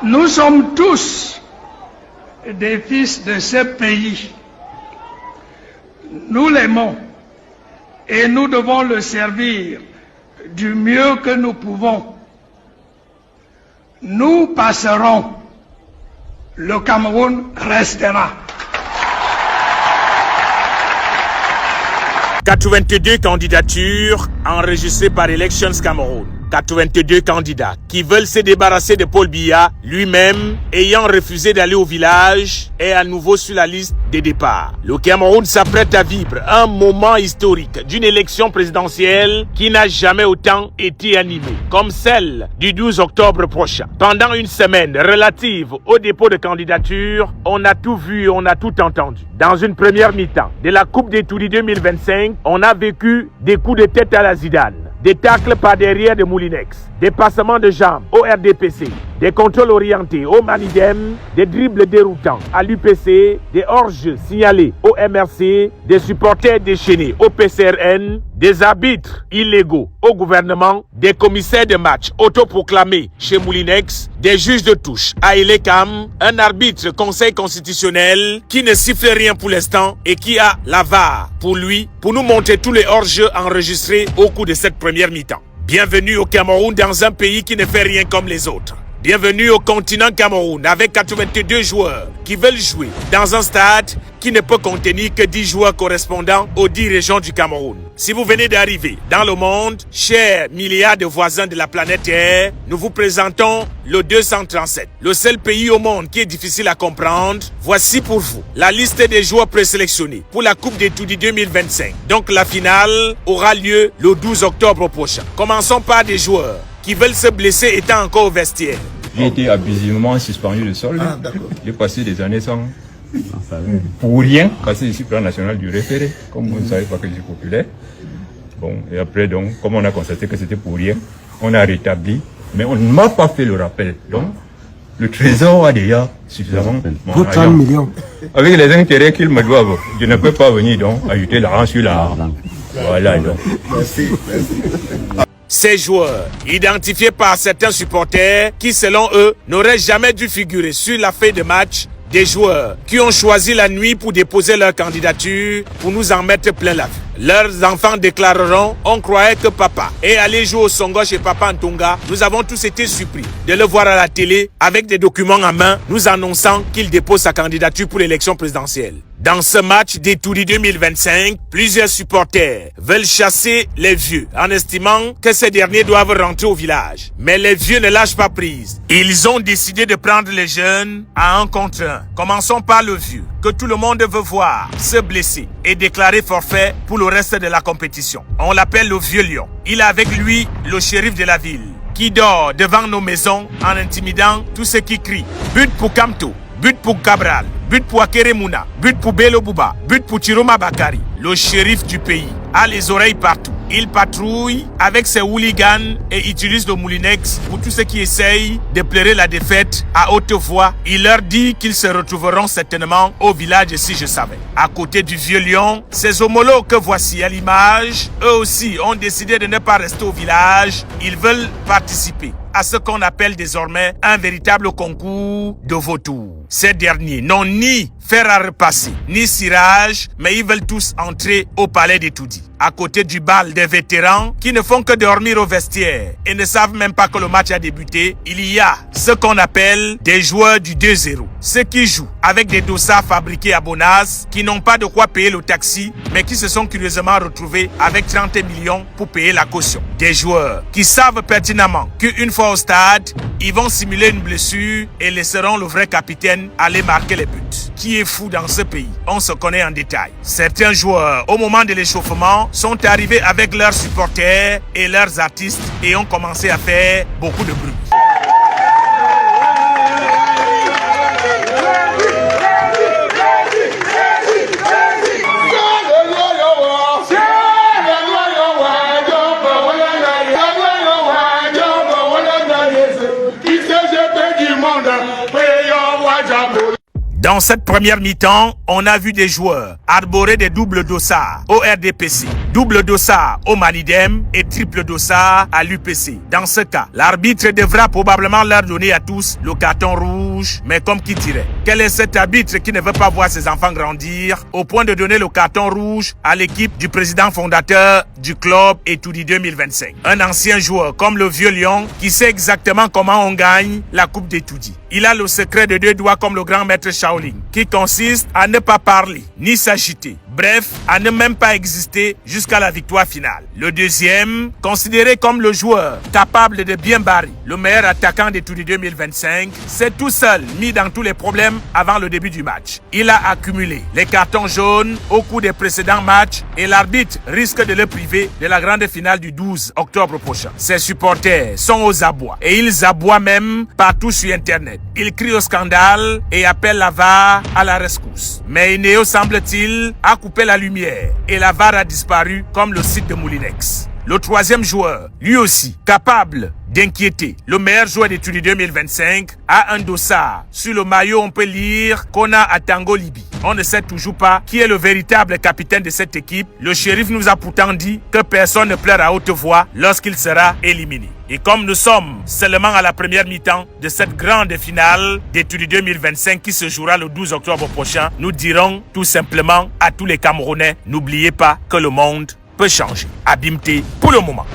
Nous sommes tous des fils de ce pays. Nous l'aimons et nous devons le servir du mieux que nous pouvons. Nous passerons. Le Cameroun restera. 82 candidatures enregistrées par Elections Cameroun. 82 candidats qui veulent se débarrasser de Paul Biya, lui-même ayant refusé d'aller au village, est à nouveau sur la liste des départs. Le Cameroun s'apprête à vivre un moment historique d'une élection présidentielle qui n'a jamais autant été animée, comme celle du 12 octobre prochain. Pendant une semaine relative au dépôt de candidature, on a tout vu, on a tout entendu. Dans une première mi-temps de la Coupe des Toudis 2025, on a vécu des coups de tête à la Zidane, des tacles par derrière de Moulinex, des passements de jambes au RDPC, des contrôles orientés au Manidem, des dribbles déroutants à l'UPC, des hors-jeux signalés au MRC, des supporters déchaînés au PCRN, des arbitres illégaux au gouvernement, des commissaires de match autoproclamés chez Moulinex, des juges de touche à Elecam, un arbitre conseil constitutionnel qui ne siffle rien pour l'instant et qui a la VAR pour lui, pour nous montrer tous les hors-jeux enregistrés au cours de cette première mi-temps. Bienvenue au Cameroun dans un pays qui ne fait rien comme les autres. Bienvenue au continent Cameroun avec 82 joueurs qui veulent jouer dans un stade qui ne peut contenir que 10 joueurs correspondant aux 10 régions du Cameroun. Si vous venez d'arriver dans le monde, chers milliards de voisins de la planète Terre, nous vous présentons le 237, le seul pays au monde qui est difficile à comprendre. Voici pour vous la liste des joueurs présélectionnés pour la Coupe des Toudis 2025. Donc la finale aura lieu le 12 octobre prochain. Commençons par des joueurs qui veulent se blesser étant encore au vestiaire. J'ai été abusivement suspendu de solde. J'ai passé des années sans... pour rien, passer ici plan national du référé. Comme vous ne savez pas que je suis populaire. Bon, et après, donc, comme on a constaté que c'était pour rien, on a rétabli. Mais on ne m'a pas fait le rappel. Donc, le trésor a déjà suffisamment... 30 millions. Avec les intérêts qu'ils me doivent, je ne peux pas venir donc ajouter l'argent sur l'argent. Voilà, donc. Merci. Ces joueurs, identifiés par certains supporters qui, selon eux, n'auraient jamais dû figurer sur la feuille de match, des joueurs qui ont choisi la nuit pour déposer leur candidature pour nous en mettre plein la vue. Leurs enfants déclareront « On croyait que papa est allé jouer au Songo chez papa Ntonga. Nous avons tous été surpris de le voir à la télé avec des documents en main nous annonçant qu'il dépose sa candidature pour l'élection présidentielle. » Dans ce match des Toudis 2025, plusieurs supporters veulent chasser les vieux en estimant que ces derniers doivent rentrer au village. Mais les vieux ne lâchent pas prise. Ils ont décidé de prendre les jeunes à 1 contre 1. Commençons par le vieux, que tout le monde veut voir se blesser et déclarer forfait pour le reste de la compétition. On l'appelle le vieux lion. Il a avec lui le shérif de la ville, qui dort devant nos maisons en intimidant tous ceux qui crient « But pour Kamto !» But pour Cabral, but pour Akere Mouna, but pour Bello Bouba, but pour Chiroma Bakari. Le shérif du pays a les oreilles partout. Il patrouille avec ses hooligans et utilise le Moulinex pour tous ceux qui essayent de pleurer la défaite à haute voix. Il leur dit qu'ils se retrouveront certainement au village si je savais. À côté du vieux lion, ces homologues que voici à l'image, eux aussi ont décidé de ne pas rester au village. Ils veulent participer à ce qu'on appelle désormais un véritable concours de vautours. Ces derniers n'ont ni fer à repasser, ni cirage, mais ils veulent tous entrer au palais des Toudis. À côté du bal des vétérans qui ne font que dormir au vestiaire et ne savent même pas que le match a débuté, il y a ce qu'on appelle des joueurs du 2-0. Ceux qui jouent avec des dossards fabriqués à Bonas, qui n'ont pas de quoi payer le taxi, mais qui se sont curieusement retrouvés avec 30 millions pour payer la caution. Des joueurs qui savent pertinemment qu'une fois au stade, ils vont simuler une blessure et laisseront le vrai capitaine aller marquer les buts. Qui est fou dans ce pays? On se connaît en détail. Certains joueurs, au moment de l'échauffement, sont arrivés avec leurs supporters et leurs artistes et ont commencé à faire beaucoup de bruit. Dans cette première mi-temps, on a vu des joueurs arborer des doubles dossards au RDPC, double dossard au Manidem et triple dossard à l'UPC. Dans ce cas, l'arbitre devra probablement leur donner à tous le carton rouge, mais comme qui dirait, quel est cet arbitre qui ne veut pas voir ses enfants grandir au point de donner le carton rouge à l'équipe du président fondateur du club Etoudi 2025? Un ancien joueur comme le vieux lion qui sait exactement comment on gagne la coupe d'Etoudi. Il a le secret de 2 doigts comme le grand maître Shaolin, qui consiste à ne pas parler, ni s'agiter. Bref, à ne même pas exister jusqu'à la victoire finale. Le deuxième, considéré comme le joueur capable de bien barrer, le meilleur attaquant d'Etoudi 2025, s'est tout seul mis dans tous les problèmes avant le début du match. Il a accumulé les cartons jaunes au cours des précédents matchs et l'arbitre risque de le priver de la grande finale du 12 octobre prochain. Ses supporters sont aux abois et ils aboient même partout sur Internet. Ils crient au scandale et appellent la VAR à la rescousse. Mais Inéo, semble-t-il, a coupé la lumière et la VAR a disparu comme le site de Moulinex. Le troisième joueur, lui aussi, capable d'inquiéter le meilleur joueur d'Etoudi 2025, a un dossard. Sur le maillot, on peut lire Kona Atango Libi. On ne sait toujours pas qui est le véritable capitaine de cette équipe. Le shérif nous a pourtant dit que personne ne pleure à haute voix lorsqu'il sera éliminé. Et comme nous sommes seulement à la première mi-temps de cette grande finale d'Etoudi 2025 qui se jouera le 12 octobre prochain, nous dirons tout simplement à tous les Camerounais, n'oubliez pas que le monde peut changer. Abimté pour le moment.